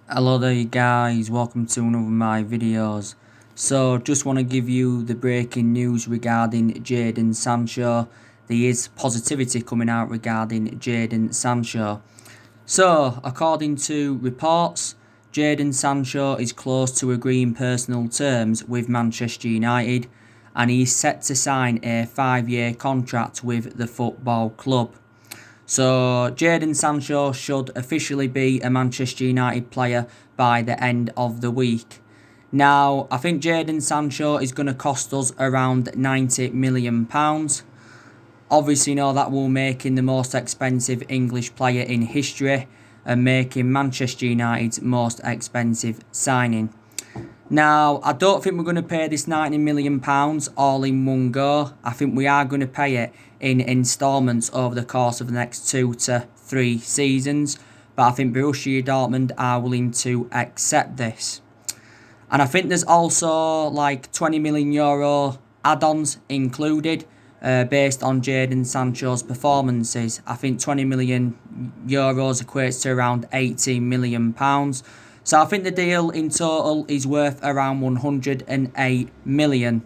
Hello there guys, welcome to another of my videos. So just want to give you the breaking news regarding Jadon Sancho. There is positivity coming out regarding Jadon Sancho. So according to reports, Jadon Sancho is close to agreeing personal terms with Manchester United and he's set to sign a 5-year contract with the football club. So Jadon Sancho should officially be a Manchester United player by the end of the week. Now, I think Jadon Sancho is going to cost us around £90 million. Obviously, that will make him the most expensive English player in history and make him Manchester United's most expensive signing. Now, I don't think we're going to pay this £90 million all in one go. I think we are going to pay it in instalments over the course of the next 2 to 3 seasons. But I think Borussia Dortmund are willing to accept this. And I think there's also like €20 million add-ons included based on Jadon Sancho's performances. I think €20 million equates to around £18 million. So I think the deal in total is worth around 108 million.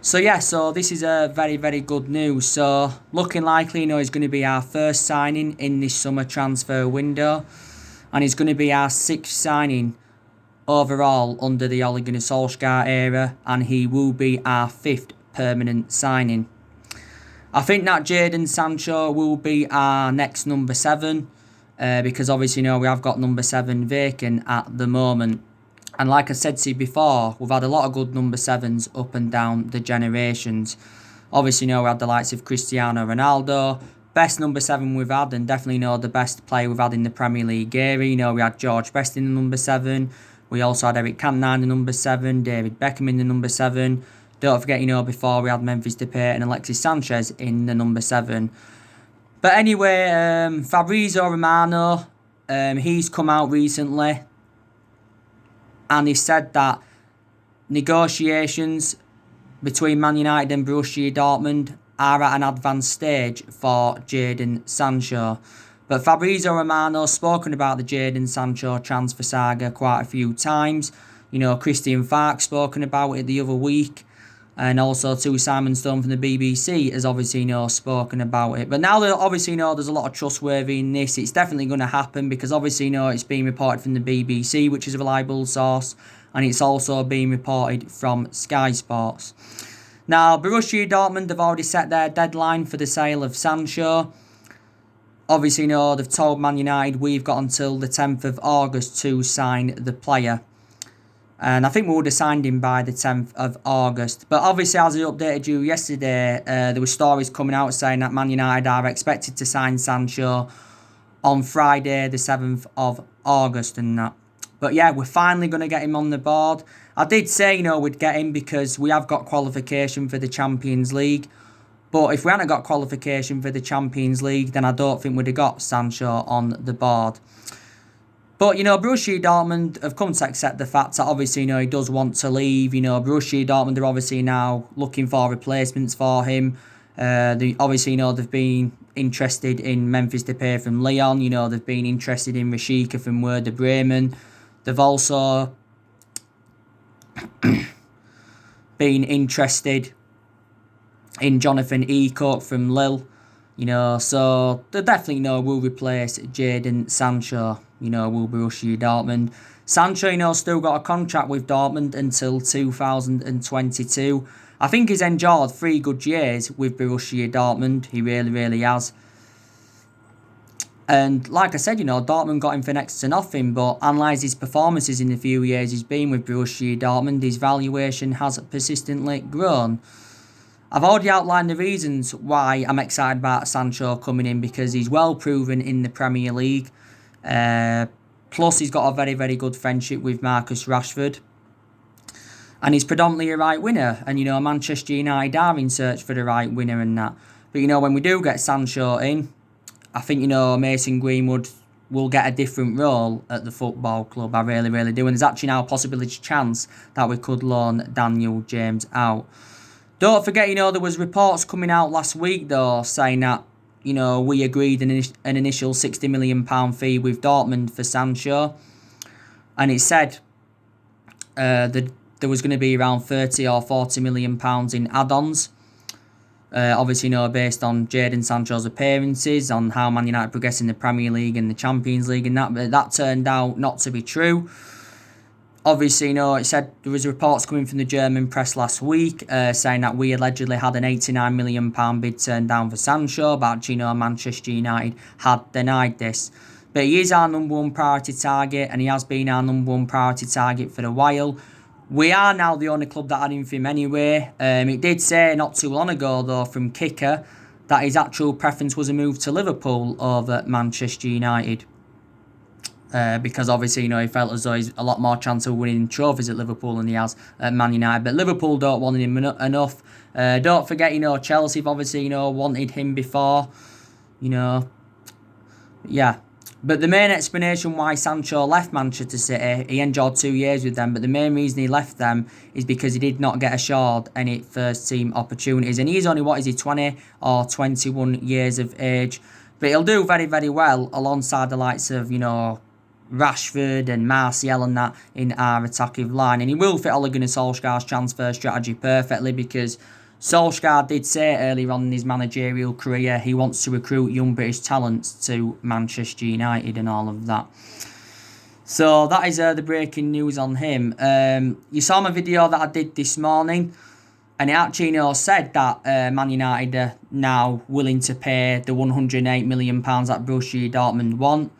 So this is a very, very good news. So looking likely, he's going to be our first signing in this summer transfer window. And he's going to be our 6th signing overall under the Ole Gunnar Solskjaer era. And he will be our 5th permanent signing. I think that Jadon Sancho will be our next number 7. Because obviously, we have got number 7 vacant at the moment. And like I said to you before, we've had a lot of good number 7s up and down the generations. Obviously, we had the likes of Cristiano Ronaldo. Best number 7 we've had, and definitely the best player we've had in the Premier League era. We had George Best in the number 7. We also had Eric Cantona in the number 7. David Beckham in the number 7. Don't forget, before we had Memphis Depay and Alexis Sanchez in the number 7. But anyway, Fabrizio Romano, he's come out recently and he said that negotiations between Man United and Borussia Dortmund are at an advanced stage for Jadon Sancho. But Fabrizio Romano has spoken about the Jadon Sancho transfer saga quite a few times. Christian Falk spoken about it the other week. And also too, Simon Stone from the BBC has obviously spoken about it. But now that obviously there's a lot of trustworthy in this, it's definitely going to happen because obviously it's being reported from the BBC, which is a reliable source, and it's also being reported from Sky Sports. Now, Borussia Dortmund have already set their deadline for the sale of Sancho. Obviously, they've told Man United we've got until the 10th of August to sign the player. And I think we would have signed him by the 10th of August. But obviously, as I updated you yesterday, there were stories coming out saying that Man United are expected to sign Sancho on Friday, the 7th of August and that. But yeah, we're finally going to get him on the board. I did say, we'd get him because we have got qualification for the Champions League. But if we hadn't got qualification for the Champions League, then I don't think we'd have got Sancho on the board. But, Borussia Dortmund have come to accept the fact that obviously, he does want to leave. Borussia Dortmund are obviously now looking for replacements for him. They've been interested in Memphis Depay from Lyon. They've been interested in Rashica from Werder Bremen. They've also been interested in Jonathan Ecoke from Lille. So they definitely will replace Jadon Sancho. Will Borussia Dortmund. Sancho, still got a contract with Dortmund until 2022. I think he's enjoyed 3 good years with Borussia Dortmund. He really, really has. And like I said, Dortmund got him for next to nothing, but analyse his performances in the few years he's been with Borussia Dortmund, his valuation has persistently grown. I've already outlined the reasons why I'm excited about Sancho coming in because he's well proven in the Premier League. Plus, he's got a very, very good friendship with Marcus Rashford. And he's predominantly a right winner. And, Manchester United are in search for the right winner and that. But, when we do get Sancho in, I think, Mason Greenwood will get a different role at the football club. I really, really do. And there's actually now a possibility chance that we could loan Daniel James out. Don't forget, there was reports coming out last week, though, saying that we agreed an initial £60 million fee with Dortmund for Sancho. and it said that there was going to be around 30 or 40 million pounds in add-ons. Obviously, based on Jadon Sancho's appearances, on how Man United progress in the Premier League and the Champions League, and that turned out not to be true. Obviously, it said there was reports coming from the German press last week saying that we allegedly had an £89 million bid turned down for Sancho, but actually, Manchester United had denied this. But he is our number one priority target, and he has been our number one priority target for a while. We are now the only club that had him for him anyway. It did say not too long ago, though, from Kicker, that his actual preference was a move to Liverpool over Manchester United. Because obviously, he felt as though he's a lot more chance of winning trophies at Liverpool than he has at Man United. But Liverpool don't want him enough. Don't forget, Chelsea have obviously, wanted him before. Yeah. But the main explanation why Sancho left Manchester City, he enjoyed 2 years with them, but the main reason he left them is because he did not get assured any first-team opportunities. And he's only, 20 or 21 years of age. But he'll do very, very well alongside the likes of, Rashford and Martial and that in our attacking line. And he will fit Ole Gunnar Solskjaer's transfer strategy perfectly, because Solskjaer did say earlier on in his managerial career he wants to recruit young British talents to Manchester United and all of that. So that is the breaking news on him. You saw my video that I did this morning, and it actually said that Man United are now willing to pay the £108 million that Borussia Dortmund want.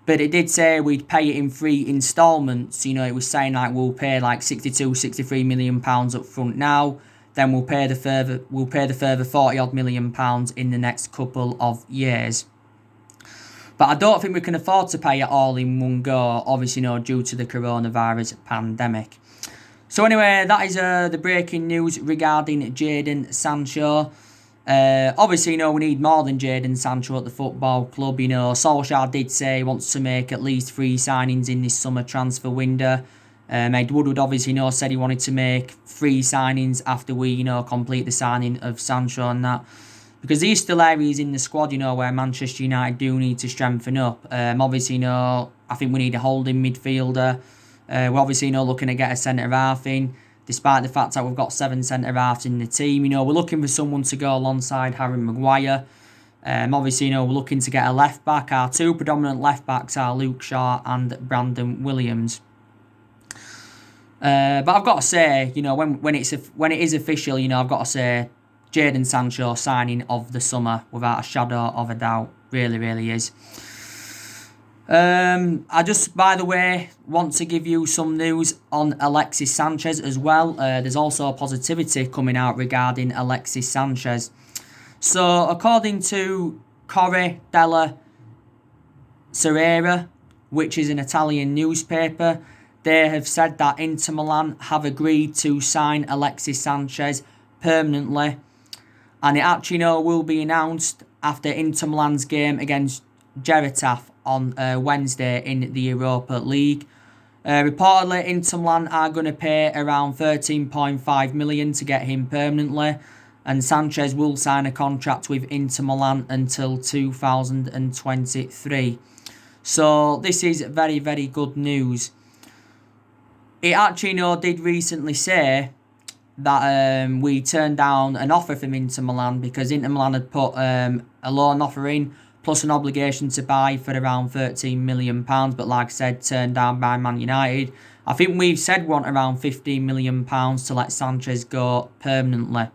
But it did say we'd pay it in 3 instalments. It was saying like we'll pay like £63 million up front now. Then we'll pay the further £40 million in the next couple of years. But I don't think we can afford to pay it all in one go, obviously, due to the coronavirus pandemic. So anyway, that is the breaking news regarding Jadon Sancho. Obviously, we need more than Jadon Sancho at the football club. Solskjaer did say he wants to make at least 3 signings in this summer transfer window. Ed Woodward obviously said he wanted to make 3 signings after we complete the signing of Sancho and that, because there's still areas in the squad where Manchester United do need to strengthen up. Obviously I think we need a holding midfielder. We're obviously looking to get a centre half in, despite the fact that we've got 7 centre halves in the team. We're looking for someone to go alongside Harry Maguire. Obviously we're looking to get a left back. Our 2 predominant left backs are Luke Shaw and Brandon Williams. But I've got to say, when it is official, I've got to say, Jadon Sancho signing of the summer without a shadow of a doubt. Really, really is. I just, by the way, want to give you some news on Alexis Sanchez as well. There's also positivity coming out regarding Alexis Sanchez. So, according to Corriere della Sera, which is an Italian newspaper, they have said that Inter Milan have agreed to sign Alexis Sanchez permanently, and it actually will be announced after Inter Milan's game against Getafe on Wednesday in the Europa League. Reportedly, Inter Milan are going to pay around $13.5 million to get him permanently, and Sanchez will sign a contract with Inter Milan until 2023. So this is very, very good news. It actually did recently say that we turned down an offer from Inter Milan because Inter Milan had put a loan offer in plus an obligation to buy for around £13 million, but like I said, turned down by Man United. I think we've said we want around £15 million to let Sanchez go permanently.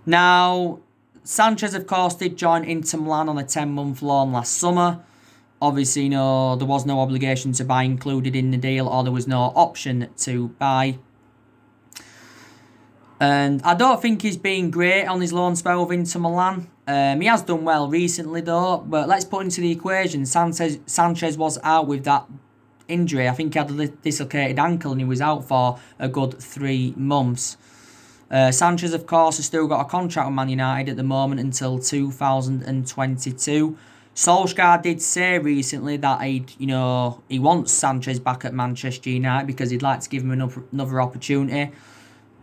Now, Sanchez, of course, did join Inter Milan on a 10-month loan last summer. Obviously, there was no obligation to buy included in the deal, or there was no option to buy. And I don't think he's been great on his loan spell with Inter Milan. He has done well recently, though. But let's put into the equation, Sanchez was out with that injury. I think he had a dislocated ankle and he was out for a good 3 months. Sanchez, of course, has still got a contract with Man United at the moment until 2022. Solskjaer did say recently that he wants Sanchez back at Manchester United because he'd like to give him another opportunity.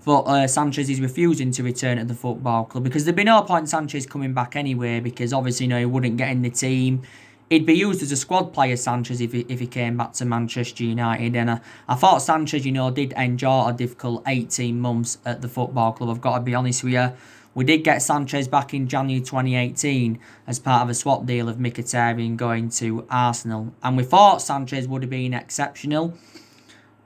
But Sanchez is refusing to return to the football club because there'd be no point in Sanchez coming back anyway, because obviously he wouldn't get in the team. he'd be used as a squad player, Sanchez, if he came back to Manchester United. And I thought Sanchez, did endure a difficult 18 months at the football club. I've got to be honest with you. We did get Sanchez back in January 2018 as part of a swap deal of Mkhitaryan going to Arsenal. And we thought Sanchez would have been exceptional.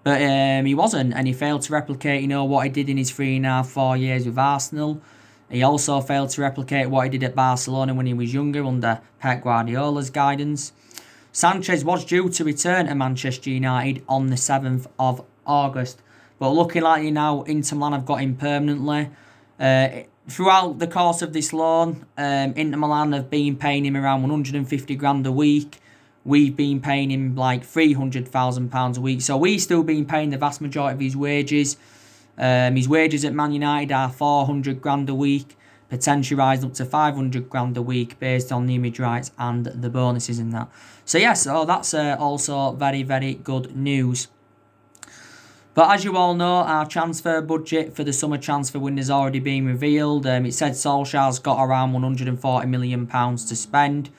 But he wasn't, and he failed to replicate, what he did in his 3.5, 4 years with Arsenal. He also failed to replicate what he did at Barcelona when he was younger under Pep Guardiola's guidance. Sanchez was due to return to Manchester United on the 7th of August. But looking like now, Inter Milan have got him permanently. Throughout the course of this loan, Inter Milan have been paying him around 150 grand a week. We've been paying him like £300,000 a week. So we've still been paying the vast majority of his wages. His wages at Man United are 400 grand a week, potentially rising up to 500 grand a week based on the image rights and the bonuses and that. So yes, that's also very, very good news. But as you all know, our transfer budget for the summer transfer window has already been revealed. It said Solskjaer's got around £140 million to spend.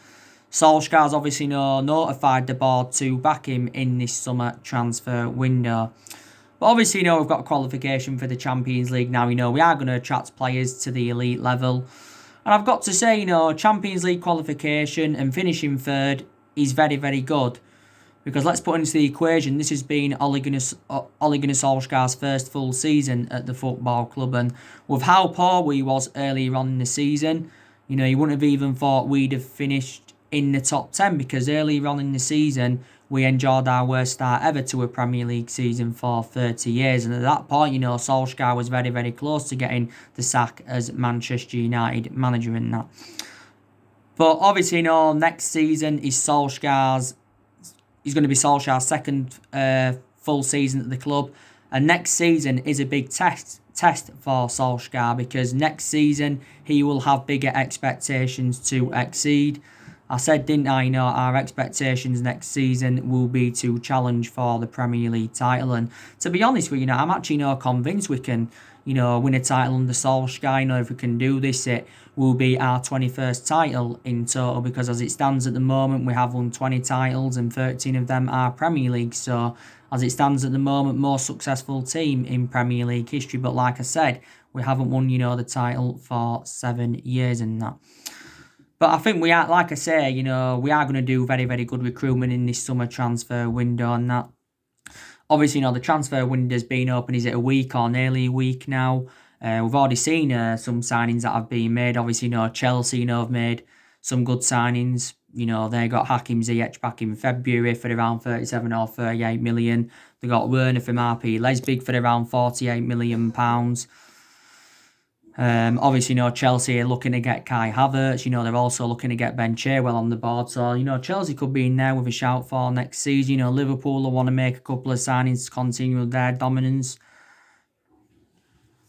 Solskjaer's obviously notified the board to back him in this summer transfer window. But obviously, we've got a qualification for the Champions League now. We are going to attract players to the elite level. And I've got to say, Champions League qualification and finishing third is very, very good. Because let's put into the equation, this has been Ole Gunnar Solskjaer's first full season at the football club. And with how poor we was earlier on in the season, you wouldn't have even thought we'd have finished in the top 10. Because earlier on in the season, we enjoyed our worst start ever to a Premier League season for 30 years. And at that point, Solskjaer was very, very close to getting the sack as Manchester United manager in that. But obviously, next season is He's going to be Solskjaer's second full season at the club. And next season is a big test for Solskjaer because next season he will have bigger expectations to exceed. I said, didn't I, our expectations next season will be to challenge for the Premier League title. And to be honest with you, I'm actually convinced we can, win a title under Solskjaer. If we can do this, it will be our 21st title in total because as it stands at the moment, we have won 20 titles and 13 of them are Premier League. So as it stands at the moment, most successful team in Premier League history. But like I said, we haven't won, the title for 7 years and that. But I think we are, like I say, we are going to do very, very good recruitment in this summer transfer window and that. Obviously, the transfer window's been open, is it a week or nearly a week now? We've already seen some signings that have been made. Obviously, Chelsea, have made some good signings. They got Hakim Ziyech back in February for around 37 or 38 million. They got Werner from RB Leipzig for around £48 million. Obviously, Chelsea are looking to get Kai Havertz. They're also looking to get Ben Chilwell on the board. So, Chelsea could be in there with a shout for next season. Liverpool will want to make a couple of signings to continue their dominance.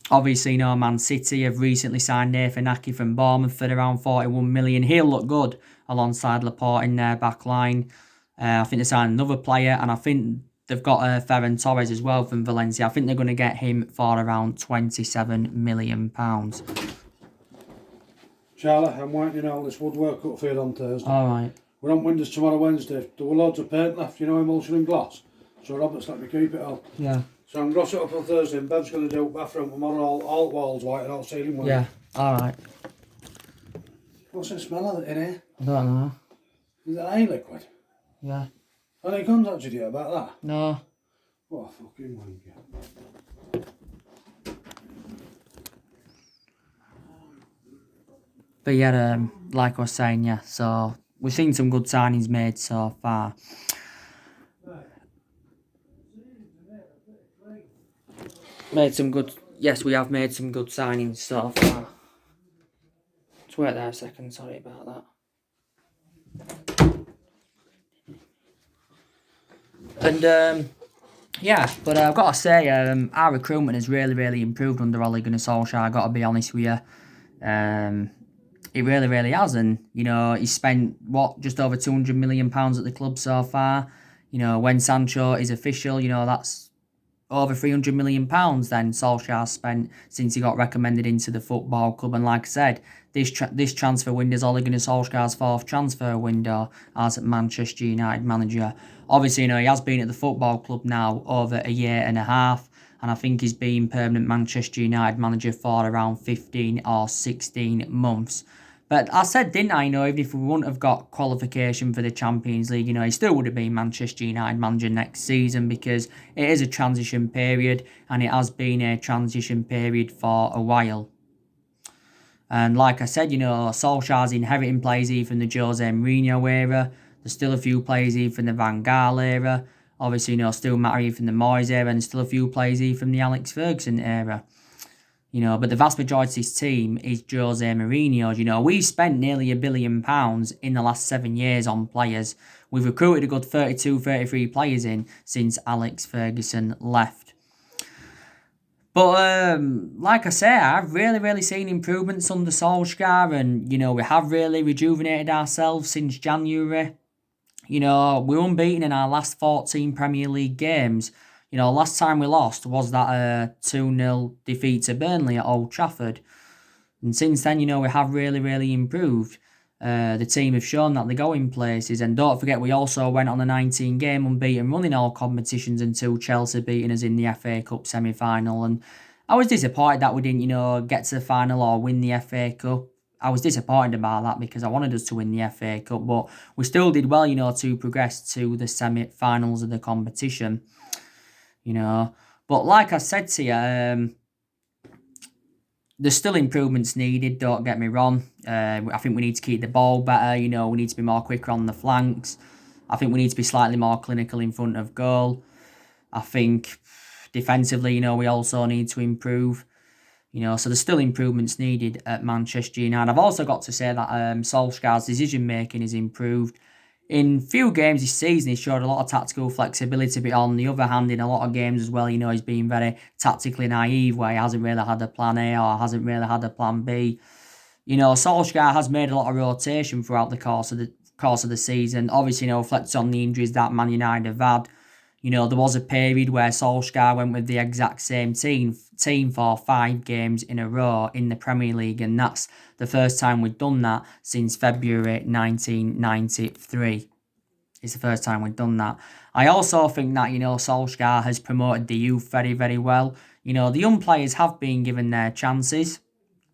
Obviously, Man City have recently signed Nathan Ake from Bournemouth for around 41 million. He'll look good alongside Laporte in their back line. I think they signed another player, and I think they've got Ferran Torres as well from Valencia. I think they're going to get him for around £27 million. Charlie, I'm waiting all this woodwork up for you on Thursday. Alright. We're on windows tomorrow, Wednesday. There were loads of paint left, emulsion and gloss. So Robert's let me keep it all. Yeah. So I'm going to gloss it up on Thursday and Bev's going to do bathroom tomorrow, all walls white and all ceiling white. Yeah, alright. What's the smell of it in here? I don't know. Is it eye liquid? Yeah. Have they contacted you about that? No. What a fucking wanker. But yeah, like I was saying, yeah, so we've seen some good signings made so far. Yes, we have made some good signings so far. Just wait there a second, sorry about that. And yeah, but I've got to say, our recruitment has really, really improved under Ole Gunnar Solskjaer. I've got to be honest with you. It really, really has. And, he's spent, just over £200 million at the club so far. When Sancho is official, that's over £300 million then Solskjaer spent since he got recommended into the football club. And like I said, this transfer window is Ole Gunnar Solskjaer's fourth transfer window as Manchester United manager. Obviously, he has been at the football club now over a year and a half, and I think he's been permanent Manchester United manager for around 15 or 16 months. But I said, didn't I, even if we wouldn't have got qualification for the Champions League, he still would have been Manchester United manager next season, because it is a transition period, and it has been a transition period for a while. And like I said, Solskjaer's inheriting players here from the Jose Mourinho era. There's still a few players here from the Van Gaal era. Obviously, still Matt here from the Moyes era, and still a few players here from the Alex Ferguson era. But the vast majority of this team is Jose Mourinho's. We spent nearly £1 billion in the last 7 years on players. We've recruited a good 32, 33 players in since Alex Ferguson left. But like I say, I've really seen improvements under Solskjaer, and we have really rejuvenated ourselves since January. We're unbeaten in our last 14 Premier League games. Last time we lost was that 2-0 defeat to Burnley at Old Trafford. And since then, we have really improved. The team have shown that they go in places. And don't forget, we also went on a 19-game unbeaten run in all competitions until Chelsea beating us in the FA Cup semi-final. And I was disappointed that we didn't, get to the final or win the FA Cup. I was disappointed about that because I wanted us to win the FA Cup. But we still did well, to progress to the semi-finals of the competition. But like I said to you, there's still improvements needed, don't get me wrong. I think we need to keep the ball better, we need to be more quicker on the flanks. I think we need to be slightly more clinical in front of goal. I think defensively, we also need to improve. So there's still improvements needed at Manchester United. I've also got to say that Solskjaer's decision-making is improved. In few games this season, he showed a lot of tactical flexibility, but on the other hand, in a lot of games as well, he's been very tactically naive, where he hasn't really had a plan A or hasn't really had a plan B. Solskjaer has made a lot of rotation throughout the course of the season. Obviously, reflects on the injuries that Man United have had. There was a period where Solskjaer went with the exact same team for 5 games in a row in the Premier League, and that's the first time we've done that since February 1993. It's the first time we've done that. I also think that, Solskjaer has promoted the youth very well. The young players have been given their chances,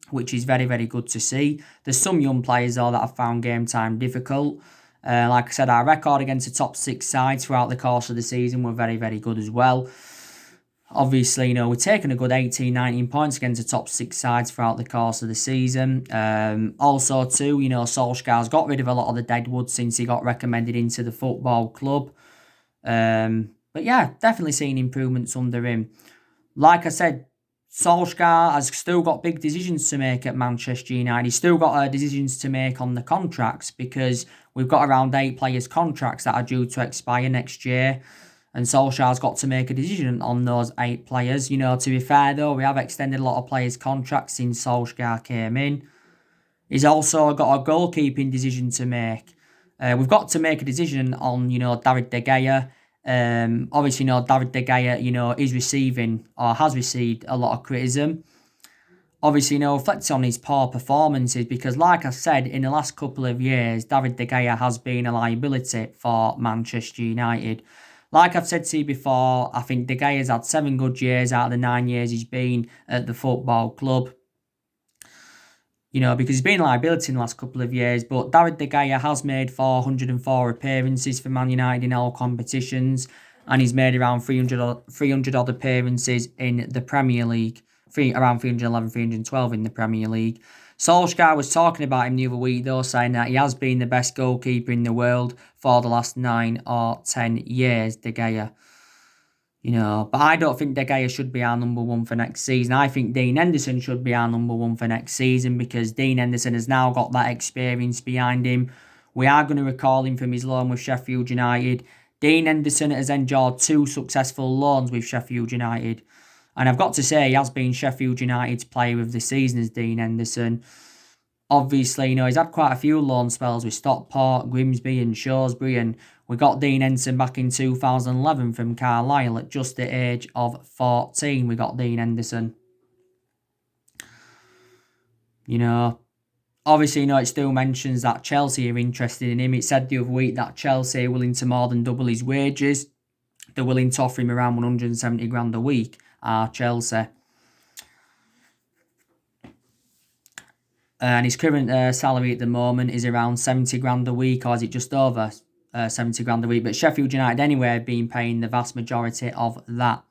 which is very good to see. There's some young players, though, that have found game time difficult. Like I said, our record against the top 6 sides throughout the course of the season were very good as well. Obviously, we've taken a good 18, 19 points against the top 6 sides throughout the course of the season. Also, too, Solskjaer's got rid of a lot of the deadwood since he got recommended into the football club. But yeah, definitely seen improvements under him. Like I said, Solskjaer has still got big decisions to make at Manchester United. He's still got decisions to make on the contracts, because we've got around 8 players' contracts that are due to expire next year. And Solskjaer's got to make a decision on those 8 players. To be fair, though, we have extended a lot of players' contracts since Solskjaer came in. He's also got a goalkeeping decision to make. We've got to make a decision on, David De Gea. Obviously, David De Gea, is receiving or has received a lot of criticism. Obviously, reflecting on his poor performances, because like I said, in the last couple of years, David De Gea has been a liability for Manchester United. Like I've said to you before, I think De Gea's had 7 good years out of the 9 years he's been at the football club. Because he's been a liability in the last couple of years. But David De Gea has made 404 appearances for Man United in all competitions, and he's made around 300 odd appearances in the Premier League. Around 311, 312 in the Premier League. Solskjaer was talking about him the other week, though, saying that he has been the best goalkeeper in the world for the last 9 or 10 years, De Gea. But I don't think De Gea should be our number 1 for next season. I think Dean Henderson should be our number 1 for next season, because Dean Henderson has now got that experience behind him. We are going to recall him from his loan with Sheffield United. Dean Henderson has enjoyed 2 successful loans with Sheffield United. And I've got to say, he has been Sheffield United's player of the season as Dean Henderson. obviously, he's had quite a few loan spells with Stockport, Grimsby and Shrewsbury, and we got Dean Henderson back in 2011 from Carlisle at just the age of 14. We got Dean Henderson. Obviously, it still mentions that Chelsea are interested in him. It said the other week that Chelsea are willing to more than double his wages. They're willing to offer him around 170 grand a week, Chelsea. And his current salary at the moment is around 70 grand a week, or is it just over 70 grand a week? But Sheffield United anyway have been paying the vast majority of that.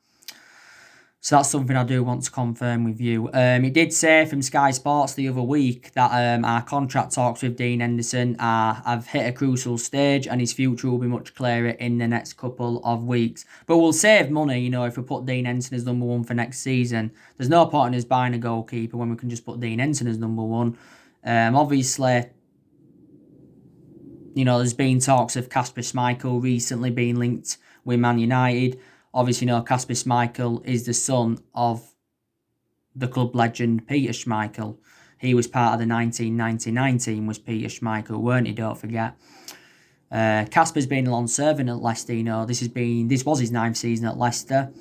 So that's something I do want to confirm with you. It did say from Sky Sports the other week that our contract talks with Dean Henderson have hit a crucial stage and his future will be much clearer in the next couple of weeks. But we'll save money, if we put Dean Henderson as number one for next season. There's no point in us buying a goalkeeper when we can just put Dean Henderson as number one. Obviously, there's been talks of Kasper Schmeichel recently being linked with Man United. Obviously, Kasper Schmeichel is the son of the club legend Peter Schmeichel. He was part of the 1999 team, was Peter Schmeichel, weren't he? Don't forget. Kasper's been a long servant at Leicester. This was his 9th season at Leicester.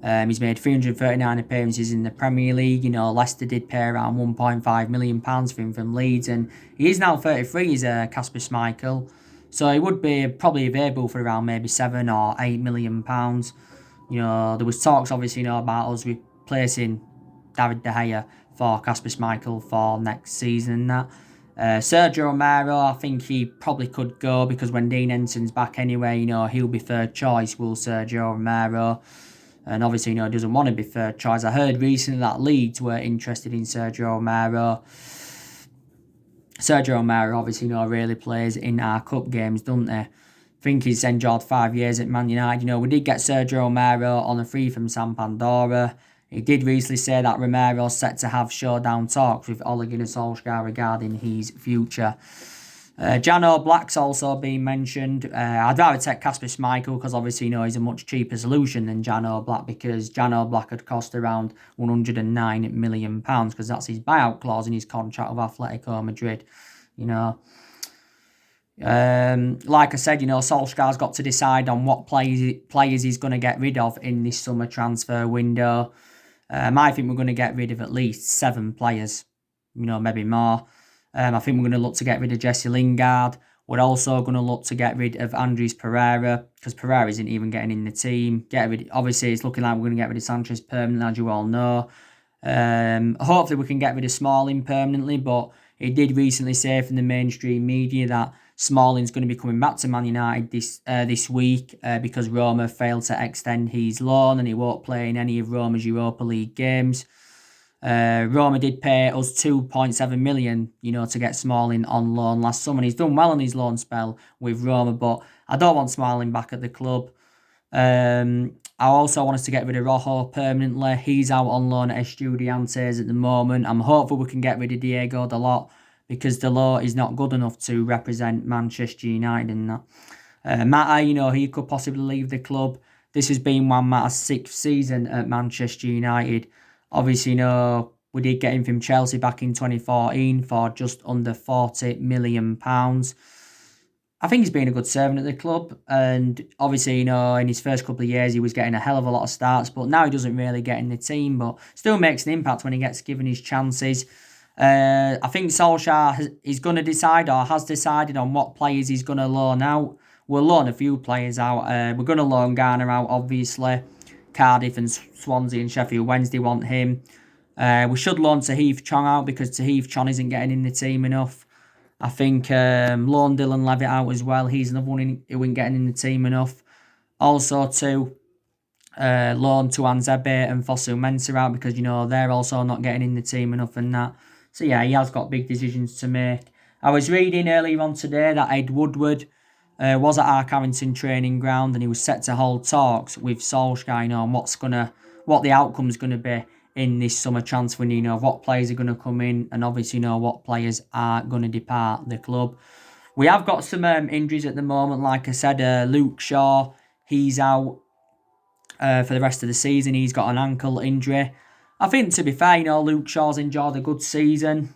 He's made 339 appearances in the Premier League. Leicester did pay around £1.5 million for him from Leeds, and he is now 33. Is Kasper Schmeichel. So he would be probably available for around maybe £7 or £8 million. There was talks obviously about us replacing David De Gea for Kasper Schmeichel for next season and that. Sergio Romero, I think he probably could go because when Dean Henderson's back anyway, he'll be third choice, will Sergio Romero. And obviously, he doesn't want to be third choice. I heard recently that Leeds were interested in Sergio Romero. Sergio Romero obviously really plays in our cup games, doesn't he? I think he's enjoyed 5 years at Man United. We did get Sergio Romero on a free from San Pandora. He did recently say that Romero's set to have showdown talks with Ole Gunnar Solskjaer regarding his future. Jan Black's also been mentioned. I'd rather take Kasper Schmeichel because obviously he's a much cheaper solution than Jan Black, because Jan Black had cost around £109 million because that's his buyout clause in his contract with Atletico Madrid. Like I said, Solskjaer's got to decide on what players he's going to get rid of in this summer transfer window. I think we're going to get rid of at least 7 players, maybe more. I think we're going to look to get rid of Jesse Lingard. We're also going to look to get rid of Andres Pereira because Pereira isn't even getting in the team. Obviously, it's looking like we're going to get rid of Sanchez permanently, as you all know. Hopefully, we can get rid of Smalling permanently, but he did recently say from the mainstream media that Smalling's going to be coming back to Man United this week because Roma failed to extend his loan and he won't play in any of Roma's Europa League games. Roma did pay us $2.7 million, to get Smalling on loan last summer. He's done well on his loan spell with Roma, but I don't want Smalling back at the club. I also want us to get rid of Rojo permanently. He's out on loan at Estudiantes at the moment. I'm hopeful we can get rid of Diego Dalot because Dalot is not good enough to represent Manchester United in that. Mata, he could possibly leave the club. This has been Juan Mata's 6th season at Manchester United. Obviously, we did get him from Chelsea back in 2014 for just under £40 million. I think he's been a good servant at the club. And obviously, in his first couple of years, he was getting a hell of a lot of starts. But now he doesn't really get in the team. But still makes an impact when he gets given his chances. I think Solskjaer is going to decide or has decided on what players he's going to loan out. We'll loan a few players out. We're going to loan Garner out, obviously. Cardiff and Swansea and Sheffield Wednesday want him. We should loan Tahith Chong out because Tahith Chong isn't getting in the team enough. I think loan Dylan Levitt out as well. He's another one who isn't getting in the team enough. Also to loan Tuan Zebe and Fosu Mensah out because, they're also not getting in the team enough and that. So yeah, he has got big decisions to make. I was reading earlier on today that Ed Woodward was at our Carrington training ground and he was set to hold talks with Solskjaer on what the outcome's going to be in this summer transfer, what players are going to come in and obviously what players are going to depart the club. We have got some injuries at the moment. Like I said, Luke Shaw, he's out for the rest of the season. He's got an ankle injury. I think, to be fair, Luke Shaw's enjoyed a good season.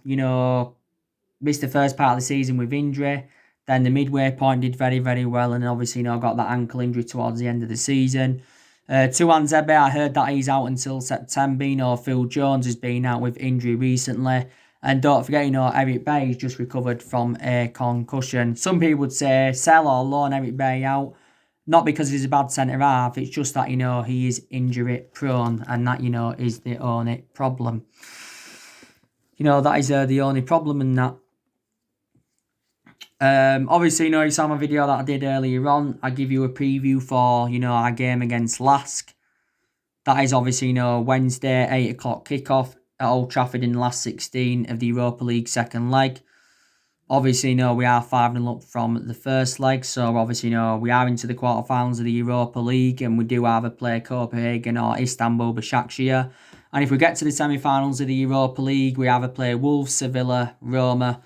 missed the first part of the season with injury. Then the midway point did very, very well, and obviously, got that ankle injury towards the end of the season. Tuan Zebe, I heard that he's out until September. Phil Jones has been out with injury recently. And don't forget, Eric Bay's just recovered from a concussion. Some people would say sell or loan Eric Bay out. Not because he's a bad centre-half. It's just that, he is injury-prone. And that, is the only problem. That is the only problem in that. Obviously, you saw my video that I did earlier on. I give you a preview for, our game against Lask. That is obviously, Wednesday, 8 o'clock kickoff at Old Trafford in the last 16 of the Europa League second leg. Obviously, we are 5-0 up from the first leg. So, obviously, we are into the quarterfinals of the Europa League. And we do either play Copenhagen or Istanbul Başakşehir. And if we get to the semi-finals of the Europa League, we either play Wolves, Sevilla, Roma,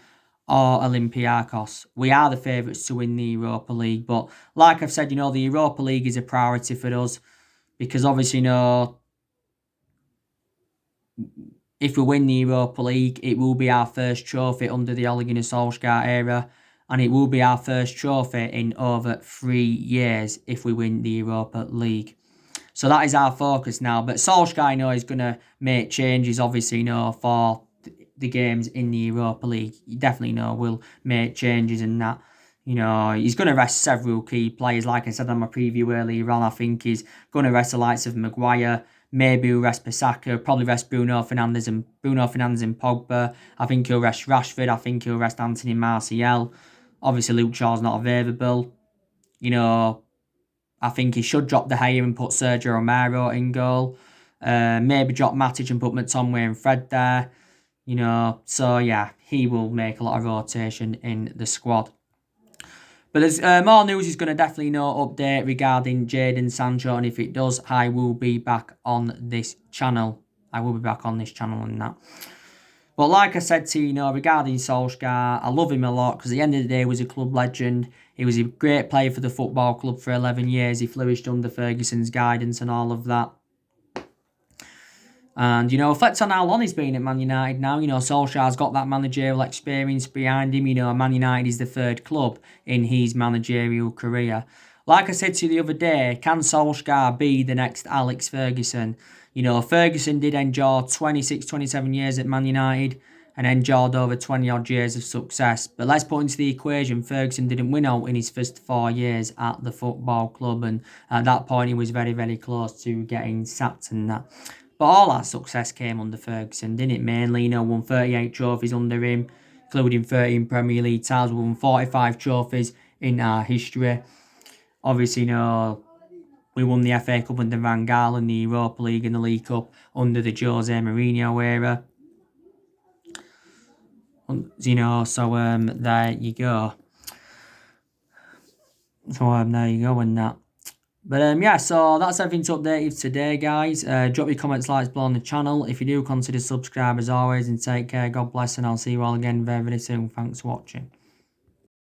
or Olympiacos. We are the favourites to win the Europa League. But like I've said, the Europa League is a priority for us. Because obviously, if we win the Europa League, it will be our first trophy under the Ole Gunnar Solskjaer era. And it will be our first trophy in over 3 years if we win the Europa League. So that is our focus now. But Solskjaer, is going to make changes, obviously, for the games in the Europa League. You definitely will make changes in that. He's going to rest several key players. Like I said on my preview earlier on, I think he's going to rest the likes of Maguire. Maybe he'll rest Bissaka. Probably rest Bruno Fernandes and Pogba. I think he'll rest Rashford. I think he'll rest Anthony Martial. Obviously, Luke Shaw's not available. I think he should drop De Gea and put Sergio Romero in goal. Maybe drop Matic and put McTominay and Fred there. So yeah, he will make a lot of rotation in the squad. But there's more news is going to definitely update regarding Jadon Sancho, and if it does, I will be back on this channel. And that. But like I said to you, regarding Solskjaer, I love him a lot because at the end of the day, he was a club legend. He was a great player for the football club for 11 years. He flourished under Ferguson's guidance and all of that. And, reflect on how long he's been at Man United now. Solskjaer's got that managerial experience behind him. Man United is the third club in his managerial career. Like I said to you the other day, can Solskjaer be the next Alex Ferguson? Ferguson did endure 26, 27 years at Man United and endured over 20-odd years of success. But let's put into the equation, Ferguson didn't win out in his first 4 years at the football club. And at that point, he was very, very close to getting sacked and that. But all that success came under Ferguson, didn't it? Mainly, won 38 trophies under him, including 13 Premier League titles. We won 45 trophies in our history. Obviously, we won the FA Cup under Van Gaal and the Europa League and the League Cup under the Jose Mourinho era. So there you go. There you go and that. But so that's everything to update you today, guys. Drop your comments, likes below on the channel. If you do, consider subscribe as always, and take care. God bless, and I'll see you all again very, very soon. Thanks for watching.